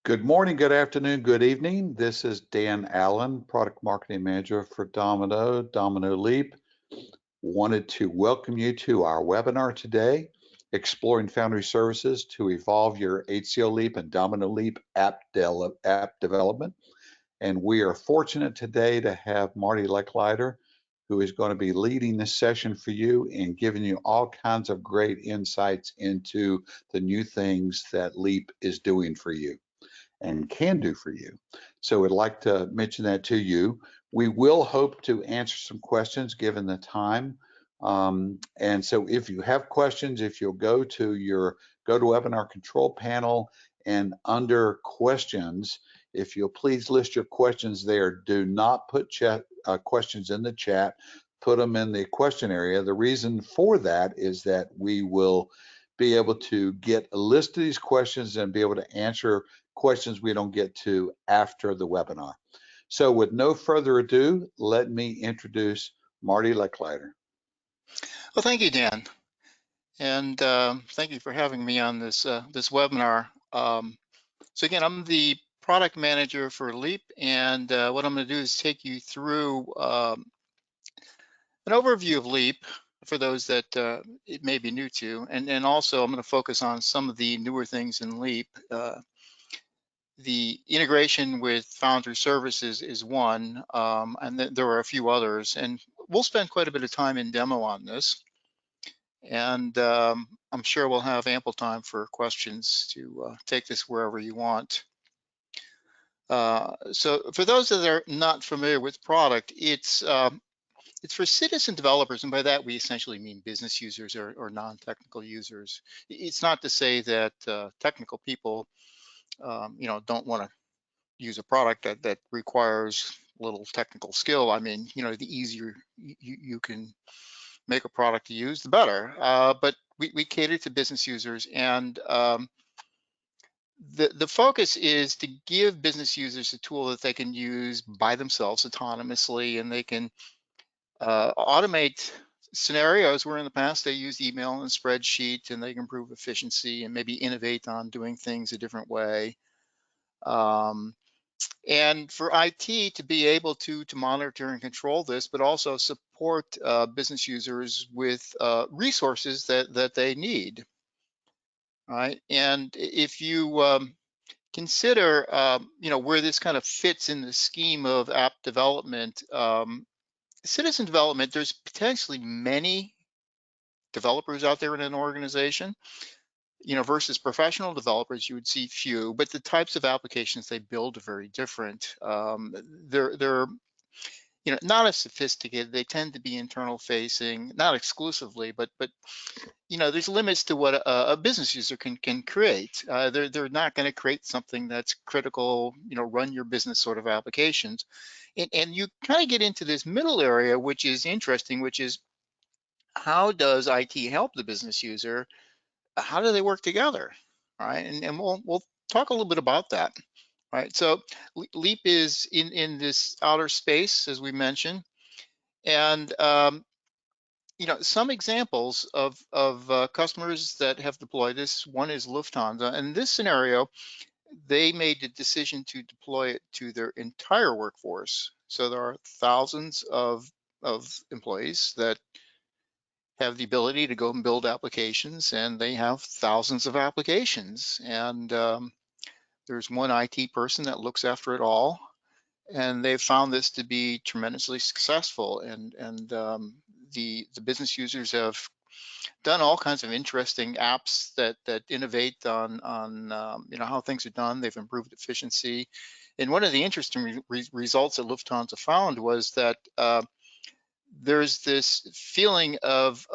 Good morning, good afternoon, good evening. This is Dan Allen, Product Marketing Manager for Domino Leap. Wanted to welcome you to our webinar today, Exploring Foundry Services to Evolve Your HCL Leap and Domino Leap app development. And we are fortunate today to have Marty Lechleiter, who is going to be leading this session for you and giving you all kinds of great insights into the new things that Leap is doing for you and can do for you. So I'd like to mention that to you. We will hope to answer some questions given the time. And so if you have questions, if you'll go to your GoToWebinar control panel and under questions, if you'll please list your questions there. Do not put questions in the chat, put them in the question area. The reason for that is that we will be able to get a list of these questions and be able to answer questions we don't get to after the webinar. So with no further ado, let me introduce Marty Lechleiter. Well, thank you, Dan. And thank you for having me on this this webinar. So again, I'm the product manager for Leap, and what I'm going to do is take you through an overview of Leap for those that it may be new to, and also I'm going to focus on some of the newer things in Leap. The integration with Foundry Services is one, and there are a few others, and we'll spend quite a bit of time in demo on this. And I'm sure we'll have ample time for questions to take this wherever you want. So for those that are not familiar with product, it's for citizen developers, and by that we essentially mean business users or non-technical users. It's not to say that technical people, don't want to use a product that requires little technical skill. I mean, the easier you can make a product to use, the better. But we cater to business users, and the focus is to give business users a tool that they can use by themselves autonomously, and they can automate scenarios where in the past they used email and spreadsheet, and they can improve efficiency and maybe innovate on doing things a different way. And for IT to be able to monitor and control this, but also support business users with resources that they need, right? And if you consider, where this kind of fits in the scheme of app development, citizen development, there's potentially many developers out there in an organization. Versus professional developers, you would see few, but the types of applications they build are very different. They're not as sophisticated. They tend to be internal facing, not exclusively, but there's limits to what a business user can create. They're not going to create something that's critical, run your business sort of applications. And you kind of get into this middle area, which is interesting, which is how does IT help the business user? How do they work together, right? And we'll talk a little bit about that, right? So Leap is in this outer space, as we mentioned, and some examples of customers that have deployed this. One is Lufthansa, and in this scenario, they made the decision to deploy it to their entire workforce. So there are thousands of employees that have the ability to go and build applications, and they have thousands of applications. And there's one IT person that looks after it all, and they've found this to be tremendously successful. And the business users have done all kinds of interesting apps that innovate on how things are done. They've improved efficiency. And one of the interesting results that Lufthansa found was that there's this feeling of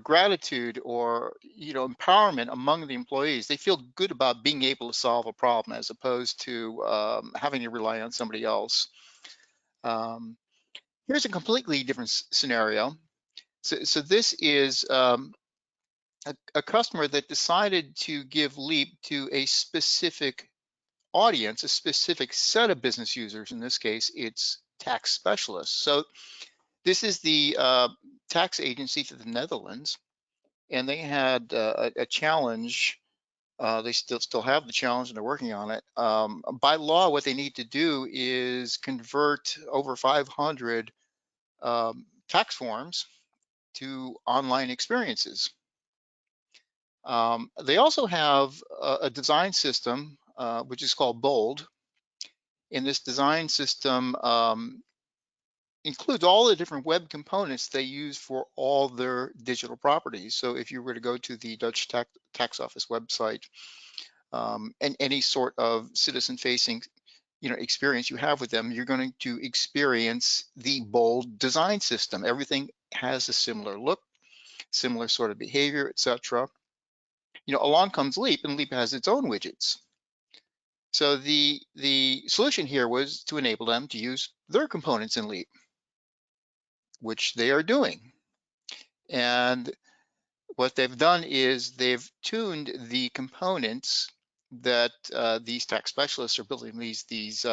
gratitude or empowerment among the employees. They feel good about being able to solve a problem as opposed to having to rely on somebody else. Here's a completely different scenario. So this is a customer that decided to give Leap to a specific audience, a specific set of business users. In this case, it's tax specialists. So this is the tax agency for the Netherlands, and they had a challenge They still have the challenge and they're working on it. By law, what they need to do is convert over 500 tax forms to online experiences. They also have a design system, which is called Bold. And this design system includes all the different web components they use for all their digital properties. So if you were to go to the Dutch tax office website, and any sort of citizen-facing experience you have with them, you're going to experience the Bold design system. Everything has a similar look, similar sort of behavior, etc. Along comes Leap, and Leap has its own widgets. So the solution here was to enable them to use their components in Leap, which they are doing. And what they've done is they've tuned the components that these tax specialists are building these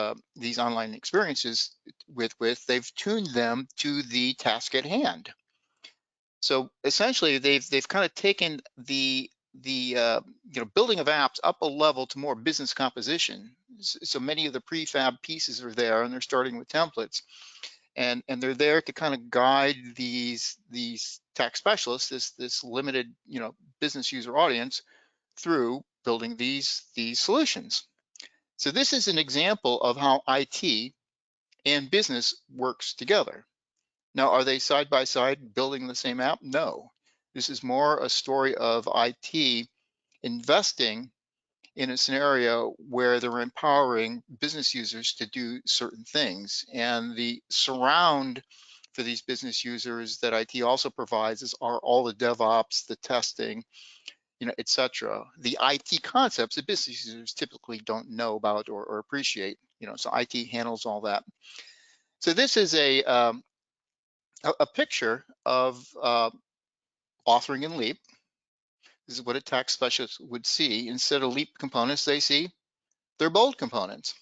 online experiences with. They've tuned them to the task at hand. So essentially, they've kind of taken the building of apps up a level to more business composition. So many of the prefab pieces are there, and they're starting with templates, and they're there to kind of guide these tax specialists, this limited business user audience, through building these solutions. So this is an example of how IT and business works together. Now, are they side by side building the same app? No. This is more a story of IT investing in a scenario where they're empowering business users to do certain things. And the surround for these business users that IT also provides are all the DevOps, the testing, etc. The IT concepts that business users typically don't know about or appreciate. So IT handles all that. So this is a picture of authoring in Leap. This is what a tax specialist would see. Instead of Leap components, they see their Bold components.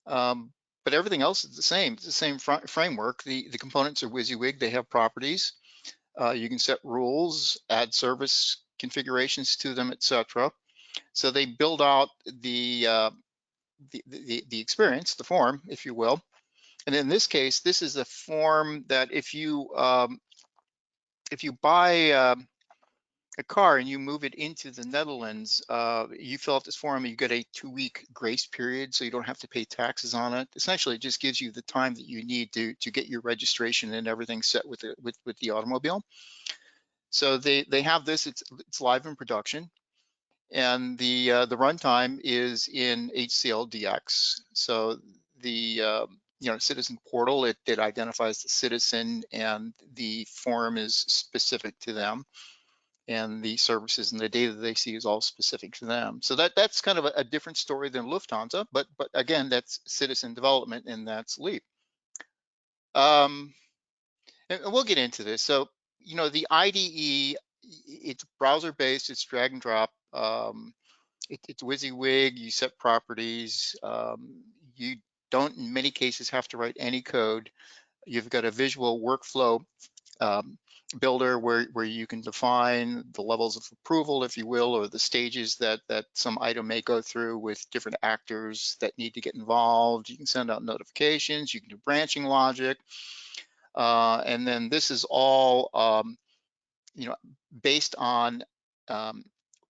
But everything else is the same. It's the same framework. The components are WYSIWYG. They have properties. You can set rules, add service configurations to them, etc. So they build out the experience, the form, if you will. And in this case, this is a form that if you buy a car and you move it into the Netherlands, you fill out this form, you get a 2-week grace period, so you don't have to pay taxes on it. Essentially, it just gives you the time that you need to get your registration and everything set with the automobile. So they have this. It's live in production, and the runtime is in HCL DX. So the citizen portal, it identifies the citizen, and the form is specific to them, and the services and the data they see is all specific to them. So that's kind of a different story than Lufthansa, but again, that's citizen development, and that's Leap. And we'll get into this. So the IDE, it's browser based, it's drag and drop. It's WYSIWYG. You set properties. You don't, in many cases, have to write any code. You've got a visual workflow builder where you can define the levels of approval, if you will, or the stages that some item may go through with different actors that need to get involved. You can send out notifications. You can do branching logic, and then this is all based on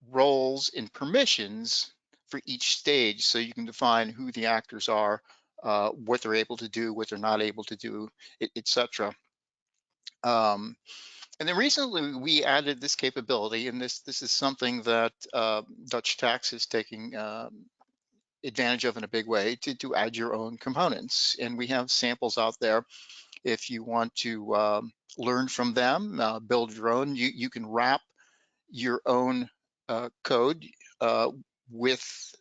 roles and permissions for each stage, so you can define who the actors are, what they're able to do, what they're not able to do, etc. And then recently we added this capability, and this is something that Dutch Tax is taking advantage of in a big way, to add your own components. And we have samples out there. If you want to learn from them, build your own, you can wrap your own code with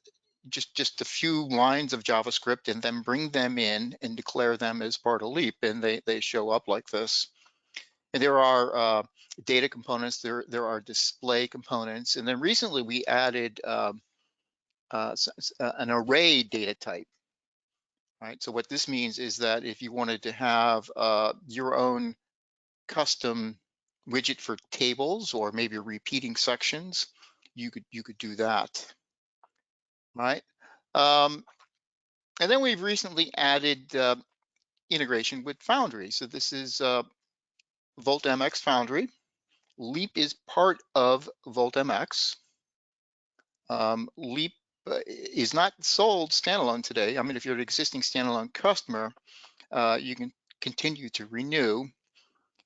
just a few lines of JavaScript, and then bring them in and declare them as part of Leap, and they show up like this. And there are data components, there are display components, and then recently we added an array data type. Right. So what this means is that if you wanted to have your own custom widget for tables, or maybe repeating sections, you could do that, right? And then we've recently added integration with Foundry. So this is Volt MX Foundry. Leap is part of Volt MX. Leap is not sold standalone today. I mean, if you're an existing standalone customer, you can continue to renew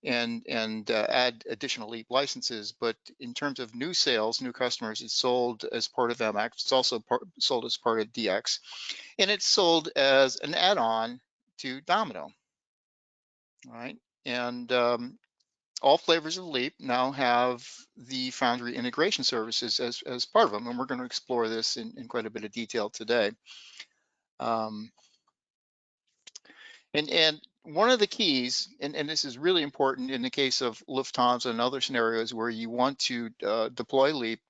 and add additional Leap licenses. But in terms of new sales, new customers, it's sold as part of MX. It's also sold as part of DX, and it's sold as an add-on to Domino. All right, and all flavors of Leap now have the Foundry integration services as part of them, and we're going to explore this in quite a bit of detail today. And one of the keys, and this is really important in the case of Lufthansa and other scenarios where you want to deploy Leap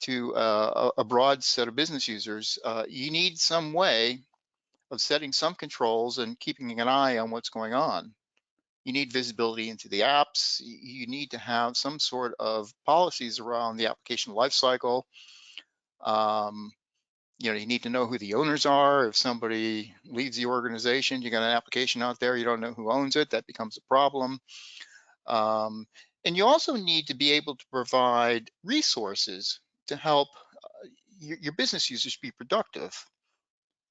to a broad set of business users, you need some way of setting some controls and keeping an eye on what's going on. You need visibility into the apps. You need to have some sort of policies around the application lifecycle. You know, you need to know who the owners are. If somebody leaves the organization, you got an application out there, you don't know who owns it, that becomes a problem. And you also need to be able to provide resources to help your business users be productive,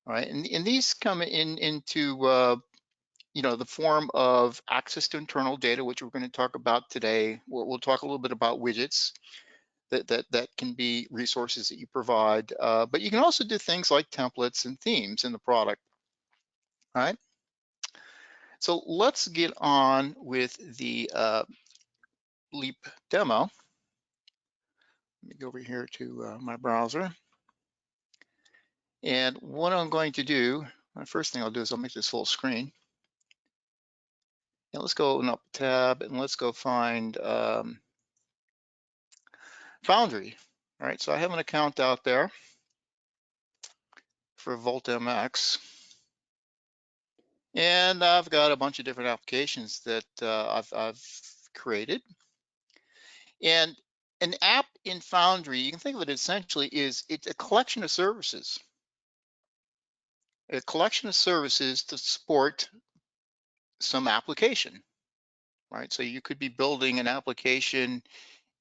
right? And these come into you know, the form of access to internal data, which we're going to talk about today. We'll talk a little bit about widgets that can be resources that you provide, but you can also do things like templates and themes in the product. All right. So let's get on with the Leap demo. Let me go over here to my browser. And what I'm going to do, my first thing I'll do is I'll make this full screen. And let's go open up a tab and let's go find Foundry. All right, so I have an account out there for Volt MX. And I've got a bunch of different applications that I've created. And an app in Foundry, you can think of it essentially it's a collection of services. A collection of services to support some application, right? So you could be building an application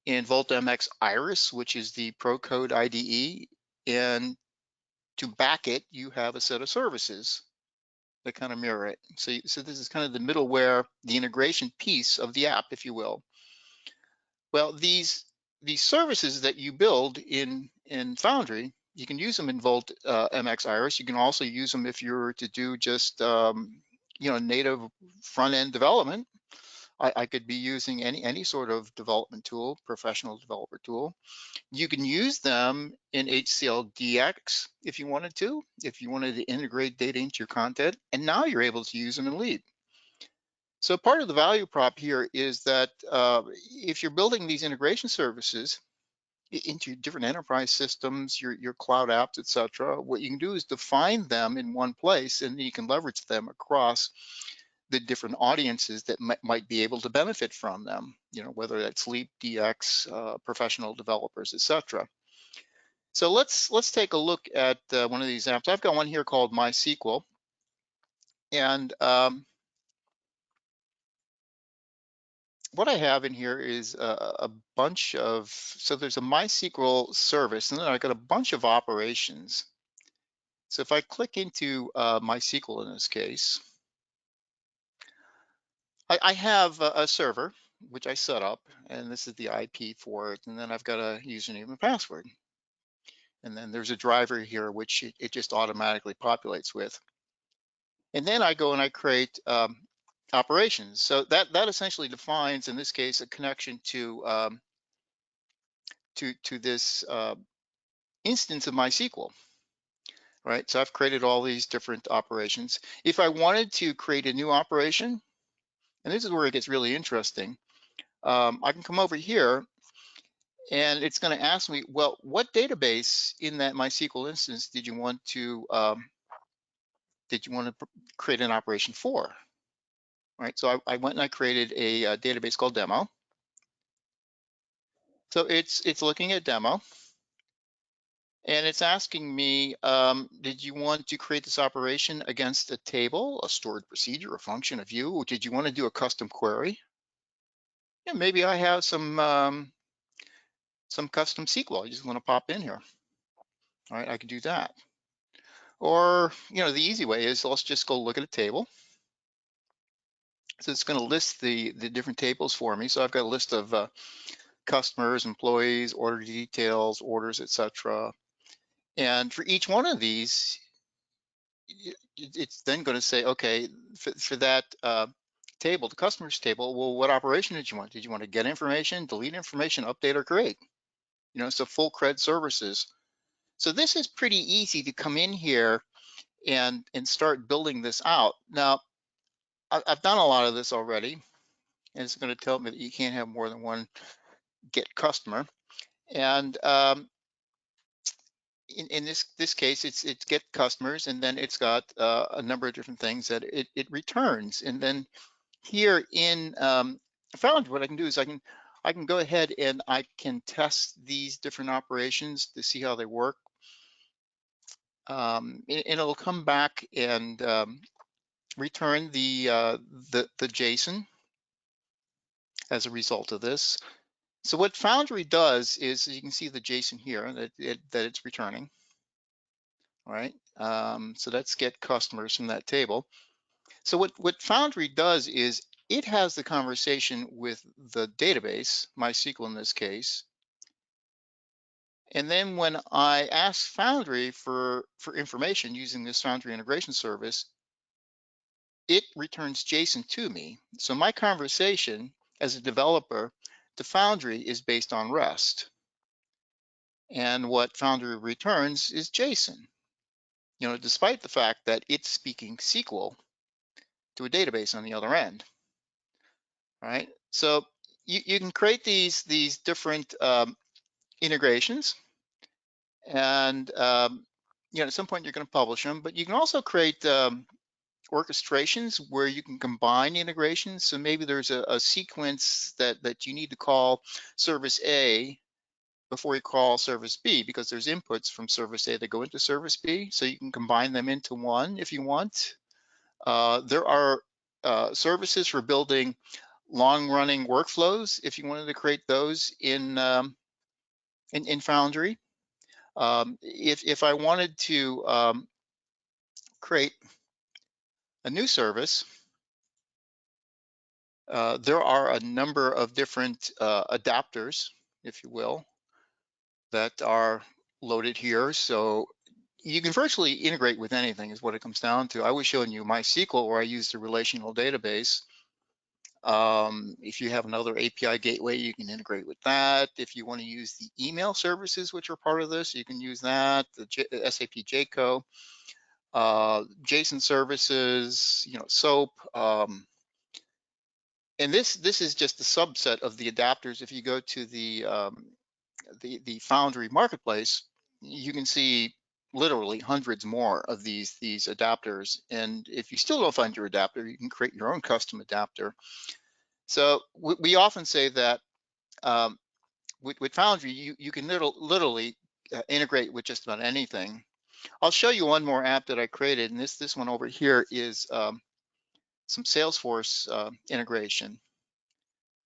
in Volt MX Iris, which is the Pro Code IDE, and to back it, you have a set of services that kind of mirror it. So this is kind of the middleware, the integration piece of the app, if you will. Well, these services that you build in Foundry, you can use them in Volt MX Iris. You can also use them if you're to do just you know, native front end development. I could be using any sort of development tool, professional developer tool. You can use them in HCL DX if you wanted to integrate data into your content, and now you're able to use them in Leap. So part of the value prop here is that if you're building these integration services into different enterprise systems, your cloud apps, etc., what you can do is define them in one place, and you can leverage them across the different audiences that might be able to benefit from them, you know, whether that's Leap, DX, professional developers, etc. So let's take a look at one of these apps. I've got one here called MySQL, and what I have in here is a bunch of, so there's a MySQL service, and then I've got a bunch of operations. So if I click into MySQL in this case, I have a server, which I set up, and this is the IP for it, and then I've got a username and password. And then there's a driver here, which it just automatically populates with. And then I go and I create operations. So that essentially defines, in this case, a connection to this instance of MySQL, right? So I've created all these different operations. If I wanted to create a new operation, and this is where it gets really interesting, I can come over here and it's going to ask me, well, what database in that MySQL instance did you want to create an operation for? Right, so I went and I created a database called demo. So it's looking at demo. And it's asking me, did you want to create this operation against a table, a stored procedure, a function, a view, or did you want to do a custom query? Yeah, maybe I have some custom SQL. I just want to pop in here. All right, I can do that. Or, the easy way is let's just go look at a table. So it's going to list the different tables for me. So I've got a list of customers, employees, order details, orders, etc. And for each one of these, it's then going to say, okay, for that table, the customers table, well, what operation did you want? Did you want to get information, delete information, update, or create? So full cred services. So this is pretty easy to come in here and start building this out. Now, I've done a lot of this already, and it's going to tell me that you can't have more than one get customer. And in this case, it's get customers, and then it's got a number of different things that it returns. And then here in Foundry, what I can do is I can go ahead and I can test these different operations to see how they work. And it'll come back and return the JSON as a result of this. So what Foundry does is you can see the JSON here that it's returning. All right, so let's get customers from that table. So what Foundry does is it has the conversation with the database, MySQL in this case. And then when I ask Foundry for information using this Foundry integration service, it returns JSON to me. So my conversation as a developer to Foundry is based on REST. And what Foundry returns is JSON, despite the fact that it's speaking SQL to a database on the other end. Right? So you can create these different integrations, and at some point you're going to publish them. But you can also create orchestrations where you can combine integrations. So maybe there's a sequence that you need to call service A before you call service B, because there's inputs from service A that go into service B. So you can combine them into one if you want. There are services for building long-running workflows if you wanted to create those in Foundry. If I wanted to create a new service, there are a number of different adapters, if you will, that are loaded here. So you can virtually integrate with anything is what it comes down to. I was showing you MySQL where I used a relational database. If you have another API gateway, you can integrate with that. If you want to use the email services, which are part of this, you can use that, the SAP JCO, JSON services, SOAP. And this is just a subset of the adapters. If you go to the Foundry marketplace, you can see literally hundreds more of these adapters. And if you still don't find your adapter, you can create your own custom adapter. So we often say that with Foundry, you can literally integrate with just about anything. I'll show you one more app that I created, and this one over here is some Salesforce integration.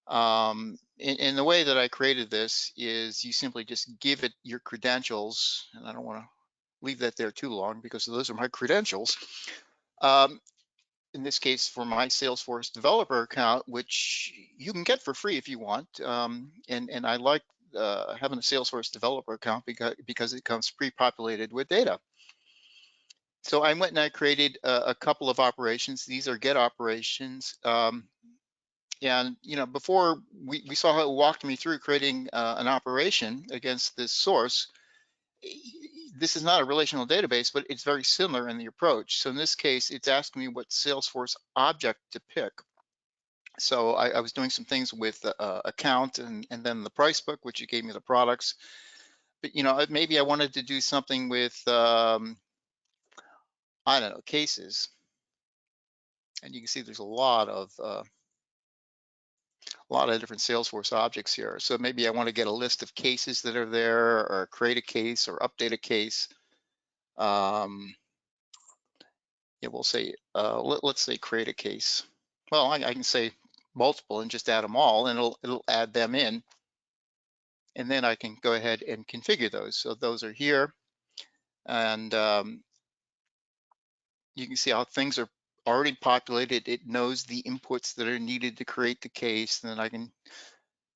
And the way that I created this is you simply just give it your credentials, and I don't want to leave that there too long because those are my credentials. In this case, for my Salesforce developer account, which you can get for free if you want. And I like having a Salesforce developer account because it comes pre-populated with data. So I went and I created a couple of operations. These are get operations. And before we saw how it walked me through creating an operation against this source. This is not a relational database, but it's very similar in the approach. So in this case, it's asking me what Salesforce object to pick. So I was doing some things with account and then the price book, which it gave me the products. But maybe I wanted to do something with I don't know, cases. And you can see there's a lot of a lot of different Salesforce objects here. So maybe I want to get a list of cases that are there, or create a case, or update a case. Yeah, we'll say, let's say create a case. Well, I can say multiple and just add them all, and it'll add them in. And then I can go ahead and configure those. So those are here. And you can see how things are already populated. It knows the inputs that are needed to create the case. And then I can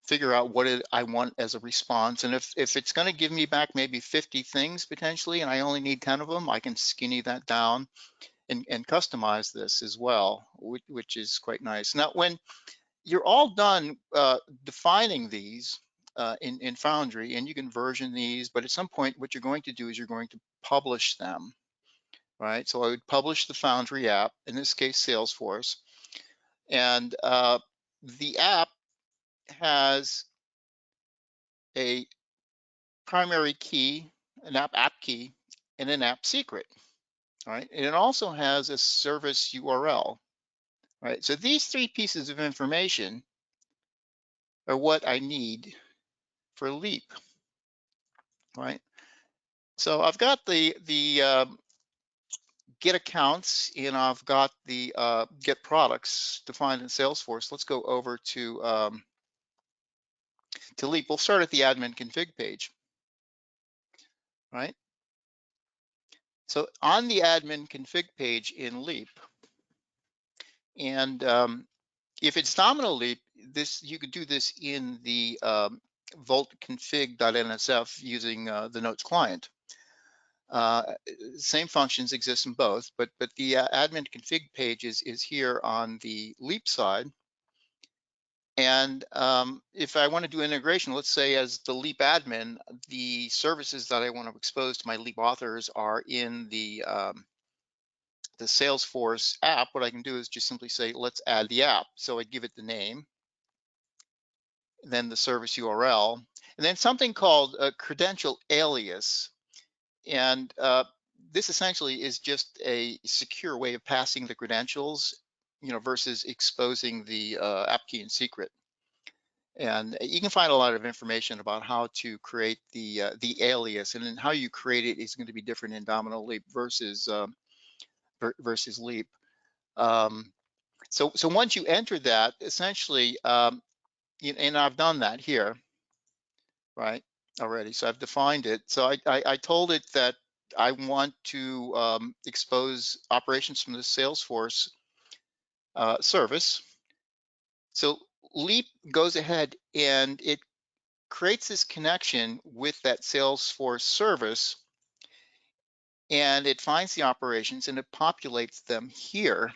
figure out what I want as a response. And if it's going to give me back maybe 50 things potentially, and I only need 10 of them, I can skinny that down and customize this as well, which is quite nice. Now, when you're all done defining these in Foundry, and you can version these, but at some point, what you're going to do is you're going to publish them, right? So I would publish the Foundry app, in this case, Salesforce, and the app has a primary key, an app key, and an app secret, right? And it also has a service URL, right? So these three pieces of information are what I need for Leap, right? So I've got the get accounts, and I've got the get products defined in Salesforce. Let's go over to Leap. We'll start at the admin config page, right? So on the admin config page in Leap, and if it's Domino Leap, you could do this in the Volt config.nsf using the Notes client. Same functions exist in both, but the admin config page is here on the Leap side. And if I want to do integration, let's say as the Leap admin, the services that I want to expose to my Leap authors are in the Salesforce app. What I can do is just simply say, let's add the app. So I give it the name, then the service URL, and then something called a credential alias. And this essentially is just a secure way of passing the credentials, versus exposing the app key and secret. And you can find a lot of information about how to create the alias, and then how you create it is going to be different in Domino Leap versus Leap. So once you enter that, essentially, and I've done that here, right, already. So I've defined it. So I told it that I want to expose operations from the Salesforce service. So Leap goes ahead and it creates this connection with that Salesforce service, and it finds the operations and it populates them here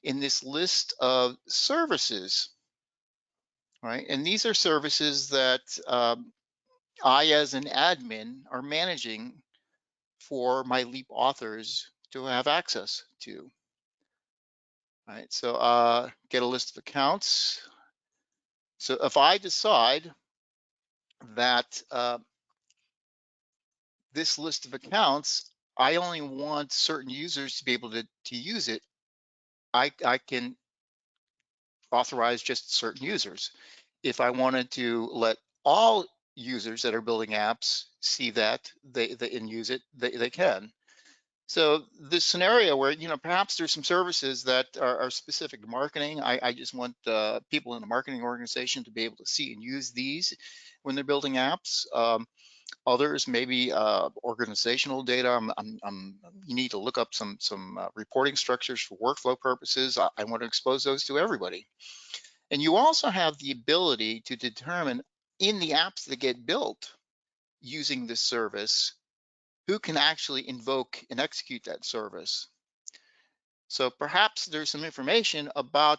in this list of services, right? And these are services that I, as an admin, are managing for my Leap authors to have access to, right? So get a list of accounts. So if I decide that this list of accounts, I only want certain users to be able to use it, I can authorize just certain users. If I wanted to let all users that are building apps see that they and use it, they can. So this scenario where, perhaps there's some services that are specific to marketing. I just want people in the marketing organization to be able to see and use these when they're building apps. Others, maybe organizational data. You need to look up some reporting structures for workflow purposes. I want to expose those to everybody. And you also have the ability to determine in the apps that get built using this service, who can actually invoke and execute that service. So perhaps there's some information about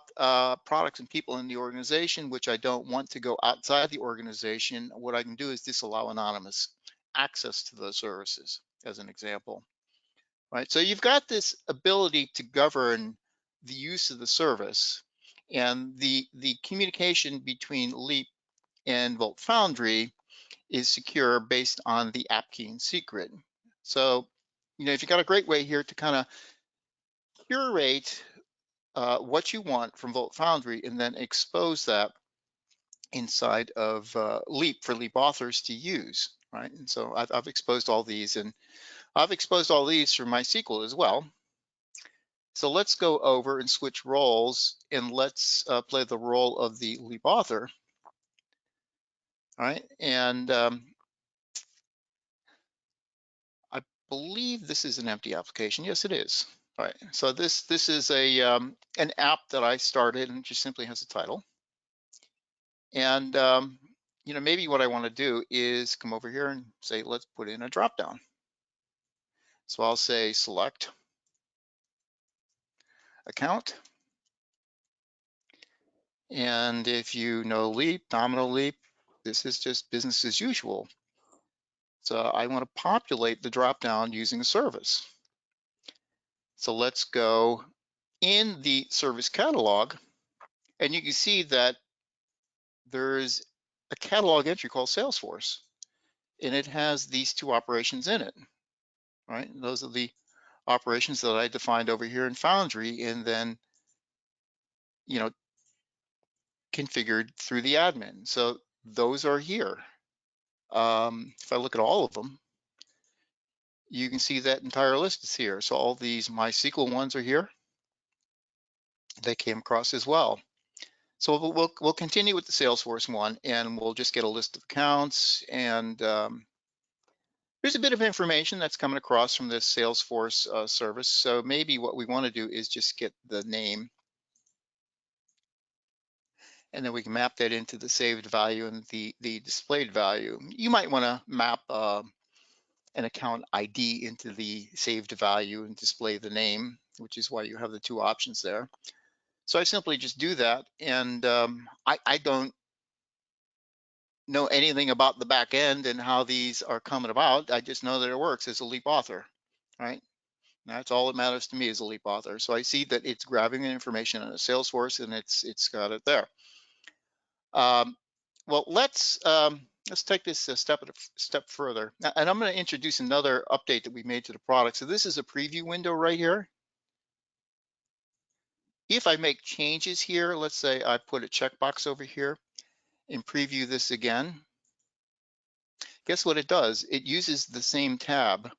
products and people in the organization, which I don't want to go outside the organization. What I can do is disallow anonymous access to those services, as an example, right? So you've got this ability to govern the use of the service, and the communication between Leap and Volt Foundry is secure based on the app key and secret. So, if you've got a great way here to kind of curate what you want from Volt Foundry and then expose that inside of Leap for Leap authors to use, right? And so I've exposed all these, and I've exposed all these for MySQL as well. So let's go over and switch roles, and let's play the role of the Leap author, all right? And I believe this is an empty application. Yes, it is. All right, so this is a an app that I started, and it just simply has a title. And you know, maybe what I want to do is come over here and say, let's put in a drop down. So I'll say select account. And if you know Leap, Domino Leap, this is just business as usual. So I want to populate the drop down using a service. So let's go in the service catalog, and you can see that there's a catalog entry called Salesforce, and it has these two operations in it, right? And those are the operations that I defined over here in Foundry, and then, you know, configured through the admin. So those are here. If I look at all of them, you can see that entire list is here. So all these MySQL ones are here. They came across as well. So we'll continue with the Salesforce one, and we'll just get a list of accounts. And there's a bit of information that's coming across from this Salesforce service. So maybe what we want to do is just get the name, and then we can map that into the saved value and the displayed value. You might want to map an account ID into the saved value and display the name, which is why you have the two options there. So I simply just do that, and I don't know anything about the back end and how these are coming about. I just know that it works as a Leap author, right? That's all that matters to me as a Leap author. So I see that it's grabbing the information in a Salesforce, and it's got it there. Well, let's take this a step further, and I'm going to introduce another update that we made to the product. So this is a preview window right here. If I make changes here, let's say I put a checkbox over here and preview this again, guess what it does? It uses the same tab.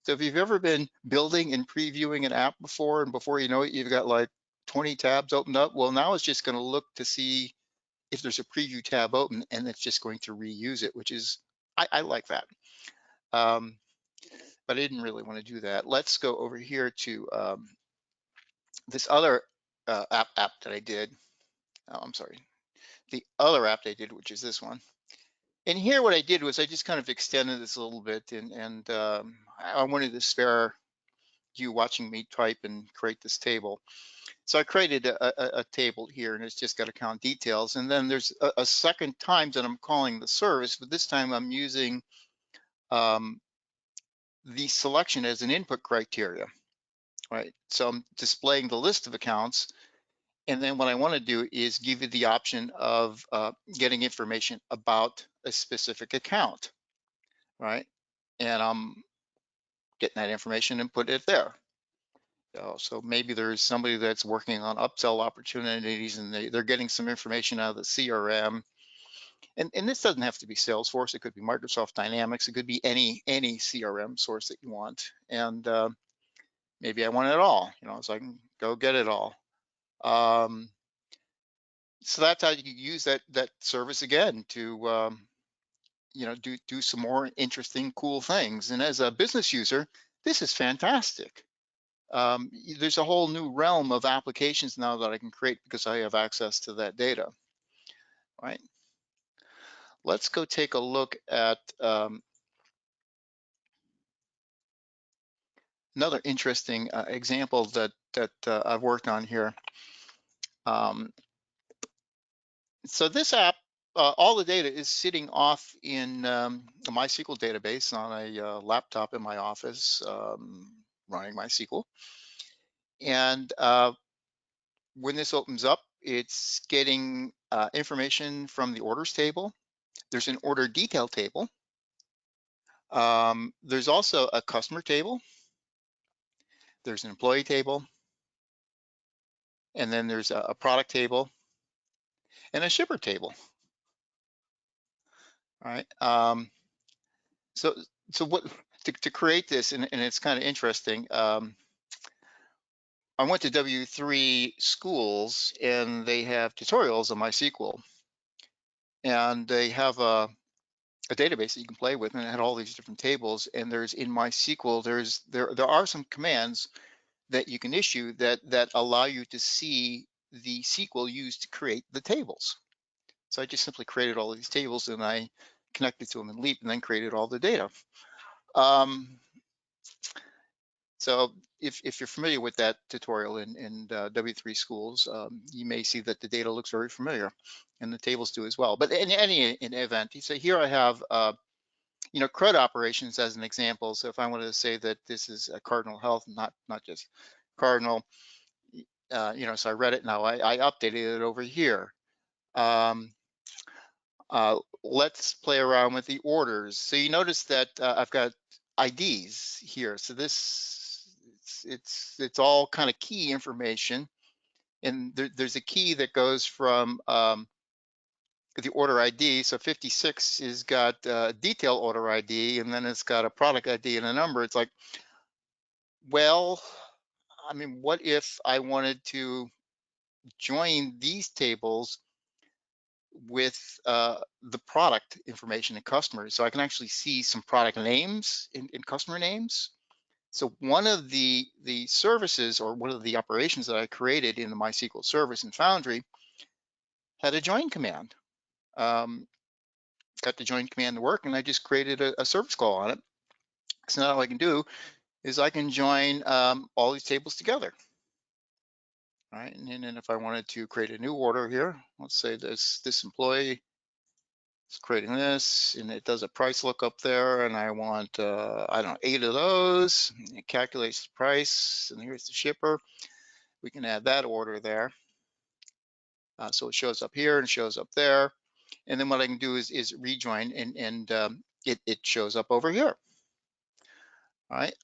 So if you've ever been building and previewing an app before, and before you know it, you've got like 20 tabs opened up, well, now it's just going to look to see if there's a preview tab open, and it's just going to reuse it, which is, I like that. But I didn't really want to do that. Let's go over here to this other app that I did. Oh, I'm sorry. The other app I did, which is this one. And here what I did was I just kind of extended this a little bit, and I wanted to spare you watching me type and create this table. So I created a table here, and it's just got account details. And then there's a second time that I'm calling the service, but this time I'm using the selection as an input criteria, right? So I'm displaying the list of accounts. And then what I want to do is give you the option of getting information about a specific account, right? And I'm getting that information and put it there. So maybe there's somebody that's working on upsell opportunities, and they're getting some information out of the CRM. And this doesn't have to be Salesforce. It could be Microsoft Dynamics. It could be any CRM source that you want. And maybe I want it all, you know, so I can go get it all. So that's how you can use that service again to you know, do some more interesting, cool things. And as a business user, this is fantastic. There's a whole new realm of applications now that I can create because I have access to that data, right? Let's go take a look at another interesting example that I've worked on here. So this app, all the data is sitting off in a MySQL database on a laptop in my office, running MySQL. And when this opens up, it's getting information from the orders table. There's an order detail table. There's also a customer table. There's an employee table. And then there's a product table. and a shipper table. All right. So what to create this, and it's kind of interesting. I went to W3 schools, and they have tutorials on MySQL, and they have a database that you can play with, and it had all these different tables. And there's in MySQL, there are some commands that you can issue that allow you to see the SQL used to create the tables. So I just simply created all of these tables, and I connected to them in Leap, and then created all the data. So if you're familiar with that tutorial in W3 schools, you may see that the data looks very familiar, and the tables do as well. But in any event, you say here I have CRUD operations as an example. So if I wanted to say that this is a Cardinal Health, not just Cardinal, so I read it now. I updated it over here. Let's play around with the orders. So you notice that I've got IDs here. So this it's all kind of key information, and there's a key that goes from the order ID. So 56 has got detail order ID, and then it's got a product ID and a number. It's like, well, I mean, what if I wanted to join these tables with the product information and customers, so I can actually see some product names in customer names. So one of the services, or one of the operations that I created in the MySQL service in Foundry, had a join command. Got the join command to work, and I just created a service call on it. So now what I can do is I can join all these tables together. All right, and then if I wanted to create a new order here, let's say this employee is creating this, and it does a price lookup there, and I want, I don't know, 8 of those. It calculates the price, and here's the shipper. We can add that order there. So it shows up here and shows up there. And then what I can do is rejoin, and it shows up over here. All right.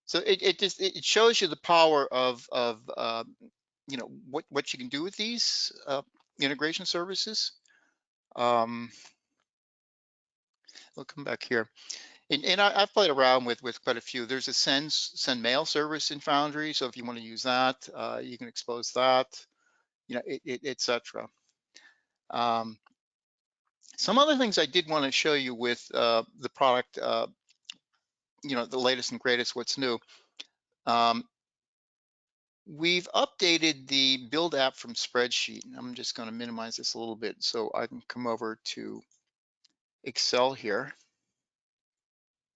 So it shows you the power of what you can do with these integration services. We'll come back here, and I've played around with quite a few. There's a send mail service in Foundry, so if you want to use that, you can expose that, etc. Some other things I did want to show you with the product, the latest and greatest, what's new. We've updated the build app from spreadsheet. I'm just going to minimize this a little bit so I can come over to Excel here.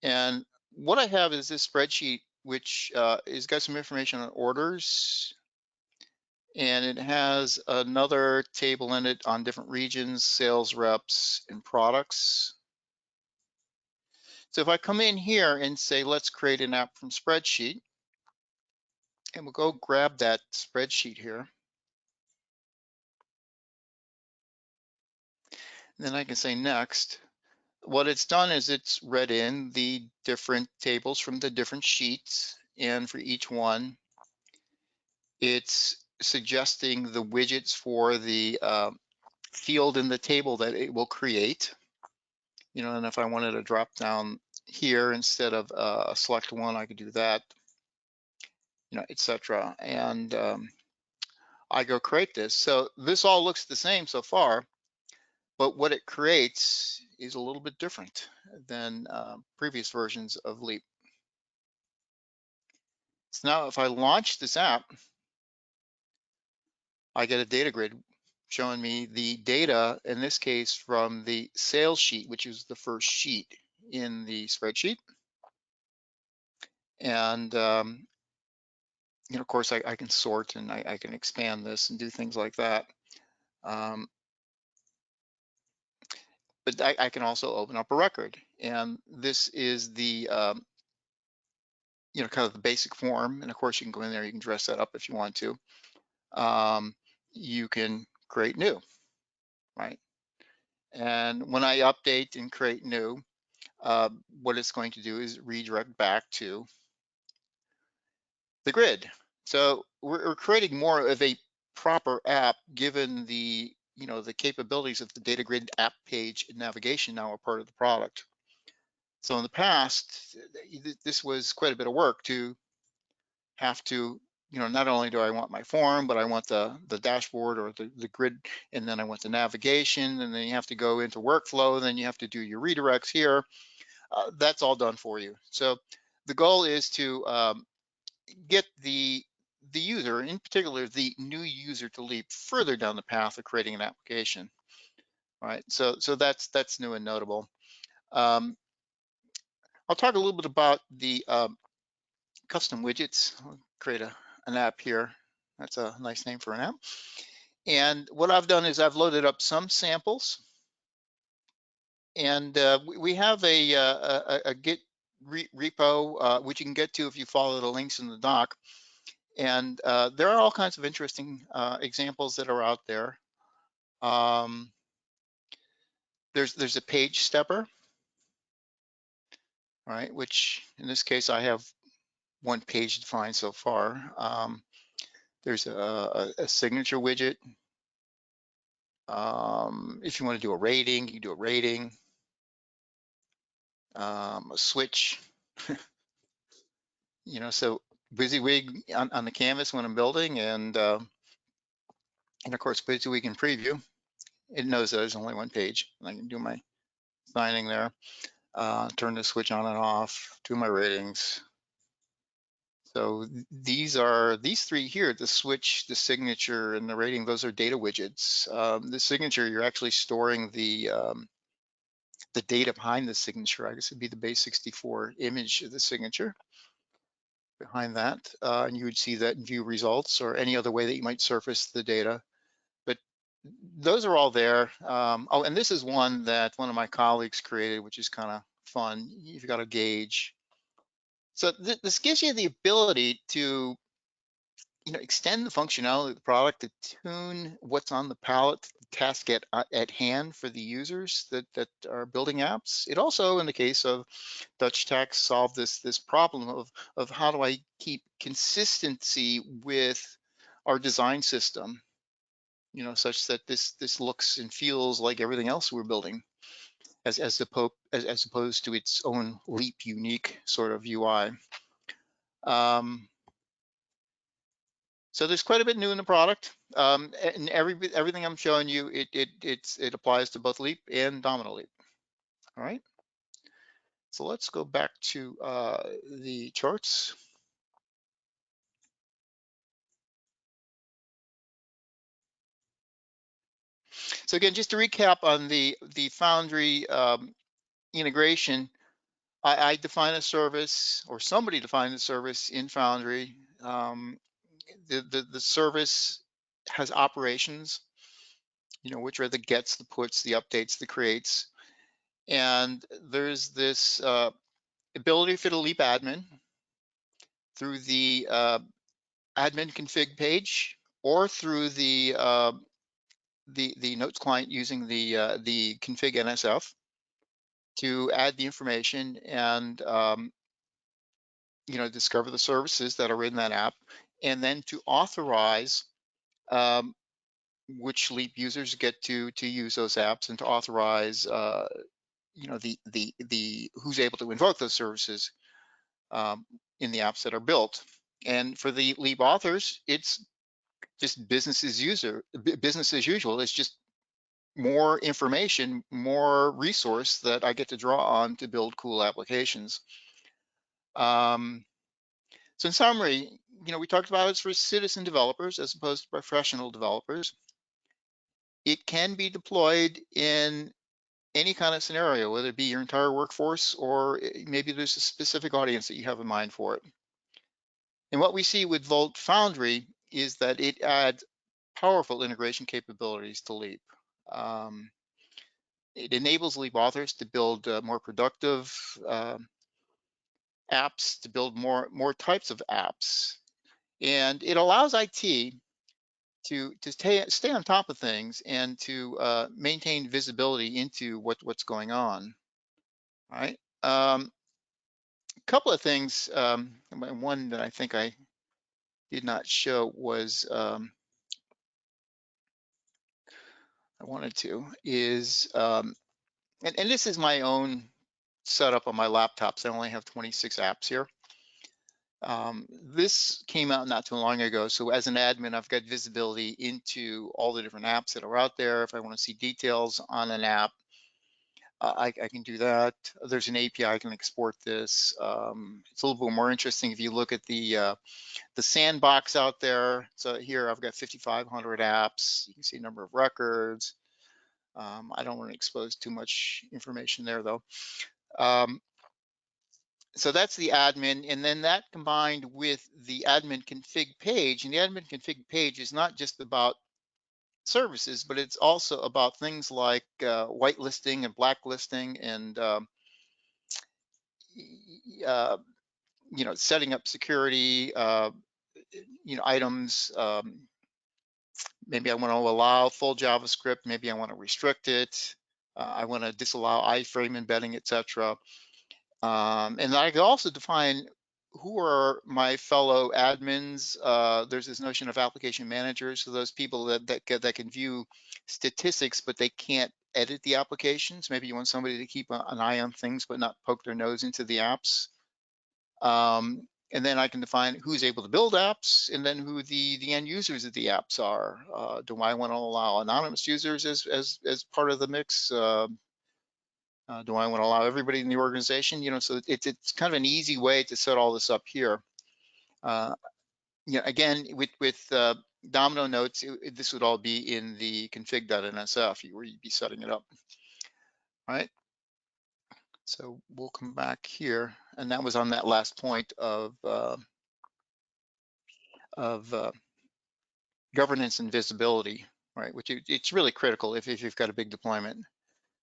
And what I have is this spreadsheet, which has got some information on orders, and it has another table in it on different regions, sales reps, and products. So if I come in here and say, let's create an app from spreadsheet, and we'll go grab that spreadsheet here. And then I can say next. What it's done is it's read in the different tables from the different sheets, and for each one, it's suggesting the widgets for the field in the table that it will create. And if I wanted to drop down here instead of select one, I could do that, etc. And I go create this. So this all looks the same so far, but what it creates is a little bit different than previous versions of Leap. So now if I launch this app, I get a data grid showing me the data, in this case from the sales sheet, which is the first sheet in the spreadsheet. And of course I can sort, and I can expand this and do things like that. But I can also open up a record, and this is the kind of the basic form. And of course you can go in there, you can dress that up if you want to. You can create new, right? And when I update and create new, what it's going to do is redirect back to the grid. So we're creating more of a proper app given the the capabilities of the data grid app page and navigation now are part of the product. So in the past, this was quite a bit of work to have to, not only do I want my form, but I want the dashboard or the grid, and then I want the navigation, and then you have to go into workflow, then you have to do your redirects here. That's all done for you. So the goal is to get the user, in particular the new user, to leap further down the path of creating an application. Right. So that's new and notable. I'll talk a little bit about the custom widgets. I'll create an app here. That's a nice name for an app. And what I've done is I've loaded up some samples, and we have a Git repo which you can get to if you follow the links in the doc. And there are all kinds of interesting examples that are out there. There's a page stepper, right? Which in this case I have one page defined so far. There's a signature widget. If you want to do a rating, you can do a rating. A switch, so WYSIWYG on the canvas when I'm building, and of course WYSIWYG in preview. It knows that there's only one page. I can do my signing there, turn the switch on and off, do my ratings. So these three here, the switch, the signature, and the rating, those are data widgets. The signature, you're actually storing the data behind the signature. I guess it'd be the base64 image of the signature behind that. And you would see that in view results or any other way that you might surface the data. But those are all there. Oh, and this is one that one of my colleagues created, which is kind of fun. You've got a gauge. So this gives you the ability to extend the functionality of the product, to tune what's on the palette, the task at hand for the users that are building apps. It also, in the case of Dutch Tax, solved this problem of how do I keep consistency with our design system, such that this looks and feels like everything else we're building, as opposed to its own Leap unique sort of UI. So there's quite a bit new in the product, and everything I'm showing you, it applies to both Leap and Domino Leap. All right. So let's go back to the charts. So again, just to recap on the Foundry integration, I define a service, or somebody defined the service in Foundry. The service has operations, which are the gets, the puts, the updates, the creates. And there's this ability for the Leap admin through the admin config page, or through the notes client using the config NSF to add the information and discover the services that are in that app, and then to authorize which Leap users get to use those apps, and to authorize the who's able to invoke those services in the apps that are built. And for the Leap authors, it's just business as usual. It's just more information, more resource that I get to draw on to build cool applications. So in summary, we talked about it's for citizen developers as opposed to professional developers. It can be deployed in any kind of scenario, whether it be your entire workforce, or maybe there's a specific audience that you have in mind for it. And what we see with Volt Foundry is that it adds powerful integration capabilities to Leap. It enables Leap authors to build more productive apps, to build more types of apps, and it allows IT to stay on top of things and to maintain visibility into what's going on. All right. A couple of things. One that I think I did not show was I wanted to, is, and this is my own setup on my laptops. I only have 26 apps here. This came out not too long ago. So as an admin, I've got visibility into all the different apps that are out there. If I want to see details on an app, I can do that. There's an API I can export this. It's a little bit more interesting if you look at the sandbox out there. So here I've got 5,500 apps. You can see number of records. I don't want to expose too much information there though. So that's the admin, and then that combined with the admin config page, and the admin config page is not just about services, but it's also about things like whitelisting and blacklisting and setting up security items. Maybe I want to allow full JavaScript, maybe I want to restrict it, I want to disallow iframe embedding, etc. And I could also define who are my fellow admins. There's this notion of application managers, so those people that can view statistics, but they can't edit the applications. Maybe you want somebody to keep an eye on things, but not poke their nose into the apps. And then I can define who's able to build apps, and then who the end users of the apps are. Do I want to allow anonymous users as part of the mix? Do I want to allow everybody in the organization? So it's kind of an easy way to set all this up here. Again, with Domino notes, this would all be in the config.nsf where you'd be setting it up. All right. So we'll come back here, and that was on that last point of governance and visibility, right? Which it's really critical if you've got a big deployment.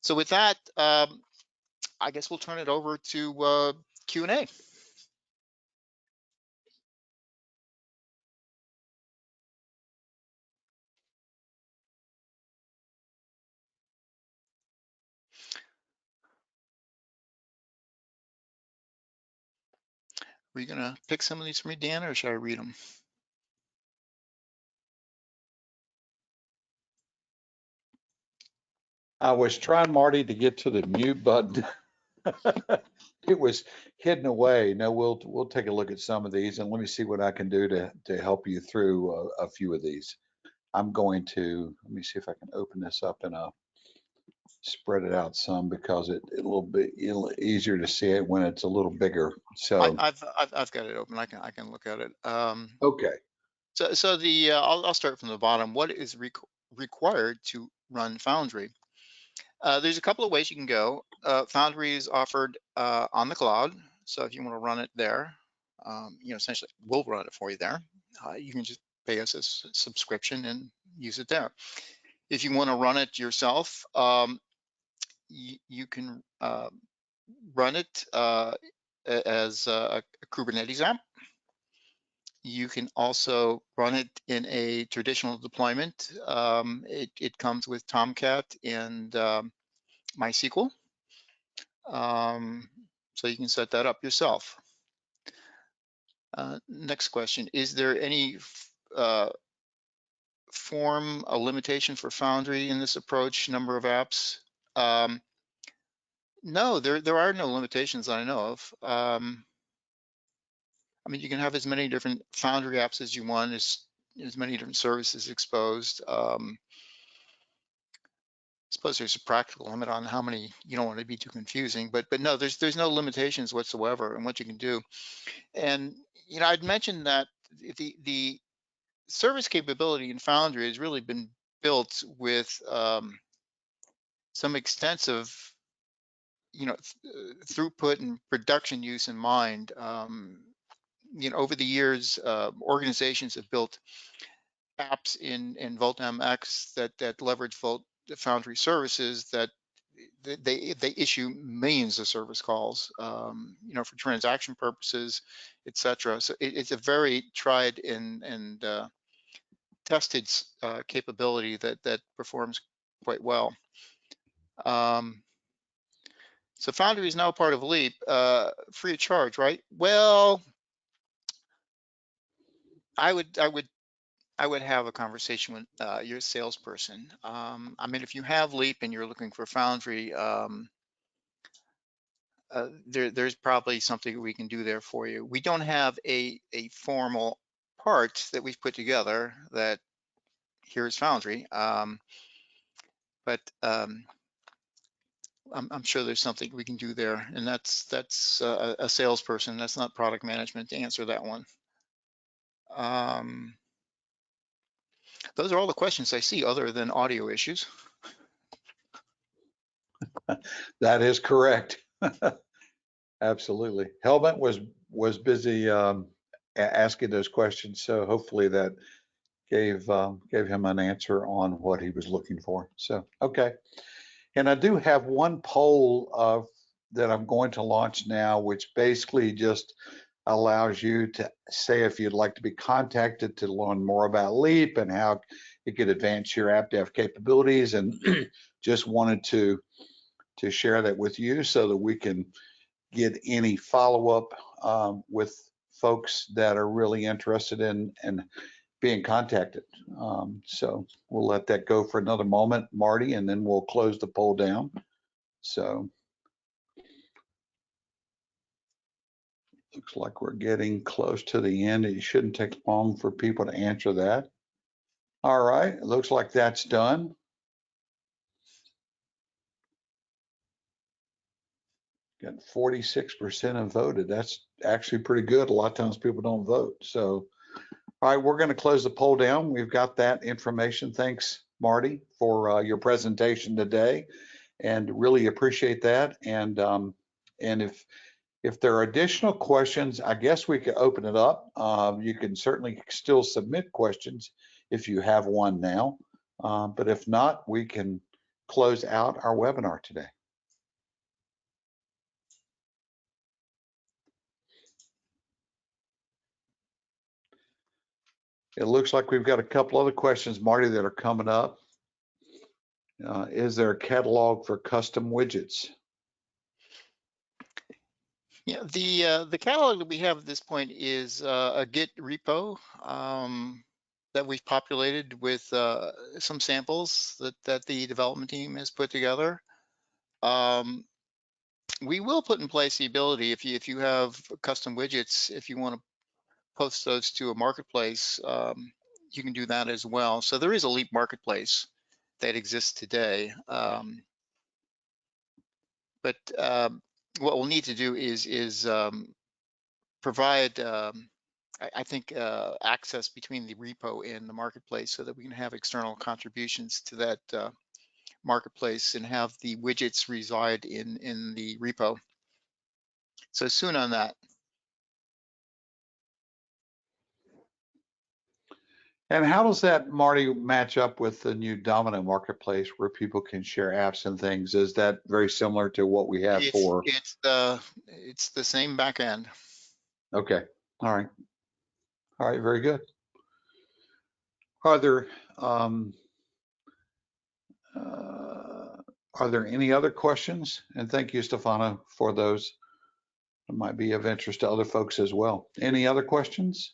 So with that, I guess we'll turn it over to Q&A. Are you gonna pick some of these for me, Dan, or should I read them? I was trying, Marty, to get to the mute button. It was hidden away. No, we'll take a look at some of these, and let me see what I can do to help you through a few of these. I'm going to, let me see if I can open this up and spread it out some, because it's a little bit easier to see it when it's a little bigger. So I've got it open. I can look at it. okay. So the I'll start from the bottom. What is required to run Foundry? There's a couple of ways you can go. Foundry is offered on the cloud, so if you want to run it there, essentially we'll run it for you there. You can just pay us a subscription and use it there. If you want to run it yourself, you can run it as a Kubernetes app. You can also run it in a traditional deployment. It comes with Tomcat and MySQL. So you can set that up yourself. Next question, is there any form a limitation for Foundry in this approach, number of apps? No, there are no limitations that I know of. I mean, you can have as many different Foundry apps as you want, as many different services exposed. I suppose there's a practical limit on how many. You don't want to be too confusing, but no, there's no limitations whatsoever in what you can do. And I'd mentioned that the service capability in Foundry has really been built with some extensive throughput and production use in mind. Over the years, organizations have built apps in VoltMX that leverage Foundry services that they issue millions of service calls, for transaction purposes, etc. So it's a very tried and tested capability that performs quite well. So Foundry is now part of Leap, free of charge, right? Well, I would I would have a conversation with your salesperson. I mean, if you have Leap and you're looking for Foundry, there's probably something we can do there for you. We don't have a formal part that we've put together that here's Foundry, but I'm sure there's something we can do there, and that's a salesperson. That's not product management to answer that one. Those are all the questions I see, other than audio issues. That is correct. Absolutely. Helmut was busy asking those questions, so hopefully that gave him an answer on what he was looking for. So okay, and I do have one poll that I'm going to launch now, which basically just allows you to say if you'd like to be contacted to learn more about Leap and how it could advance your app dev capabilities, and just wanted to share that with you so that we can get any follow-up with folks that are really interested in being contacted. So we'll let that go for another moment, Marty, and then we'll close the poll down. So looks like we're getting close to the end. It shouldn't take long for people to answer that. All right, it looks like that's done. Got 46% have voted. That's actually pretty good. A lot of times people don't vote. So, all right, we're going to close the poll down. We've got that information. Thanks, Marty, for your presentation today, and really appreciate that. And if there are additional questions, I guess we could open it up. You can certainly still submit questions if you have one now, but if not, we can close out our webinar today. It looks like we've got a couple other questions, Marty, that are coming up. Is there a catalog for custom widgets? Yeah, the catalog that we have at this point is a Git repo that we've populated with some samples that the development team has put together. We will put in place the ability, if you have custom widgets, if you want to post those to a marketplace, you can do that as well. So there is a Leap marketplace that exists today. But what we'll need to do is provide, I think, access between the repo and the marketplace so that we can have external contributions to that marketplace and have the widgets reside in the repo. So soon on that. And how does that, Marty, match up with the new Domino marketplace where people can share apps and things? Is that very similar to what we have for? It's the same back end. Okay. All right. All right. Very good. Are there any other questions? And thank you, Stefano, for those. It might be of interest to other folks as well. Any other questions?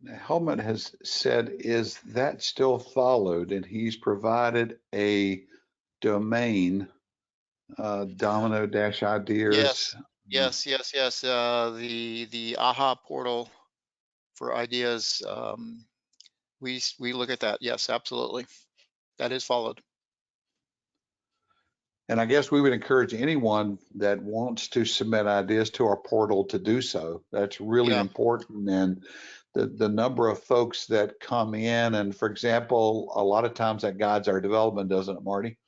Helmut has said, is that still followed? And he's provided a domain, domino-ideas. Yes. The AHA portal for ideas. We look at that. Yes, absolutely. That is followed. And I guess we would encourage anyone that wants to submit ideas to our portal to do so. That's really important. And the number of folks that come in, and for example, a lot of times that guides our development, doesn't it, Marty?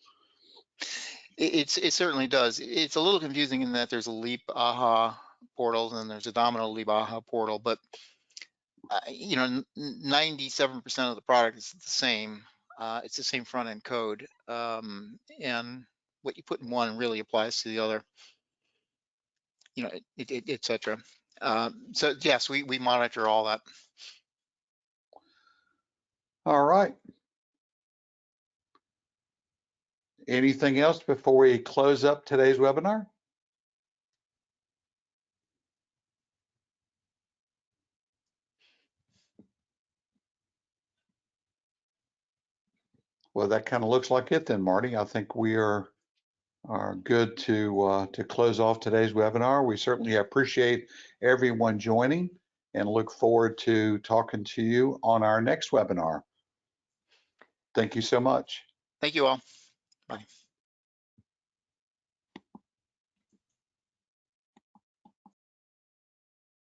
It certainly does. It's a little confusing in that there's a Leap AHA portal and there's a Domino Leap AHA portal, but 97% of the product is the same. It's the same front end code, and what you put in one really applies to the other. Etc. So yes, we monitor all that. All right. Anything else before we close up today's webinar? Well, that kind of looks like it then, Marty. I think we are good to close off today's webinar. We certainly appreciate everyone joining and look forward to talking to you on our next webinar. Thank you so much. Thank you all. Bye.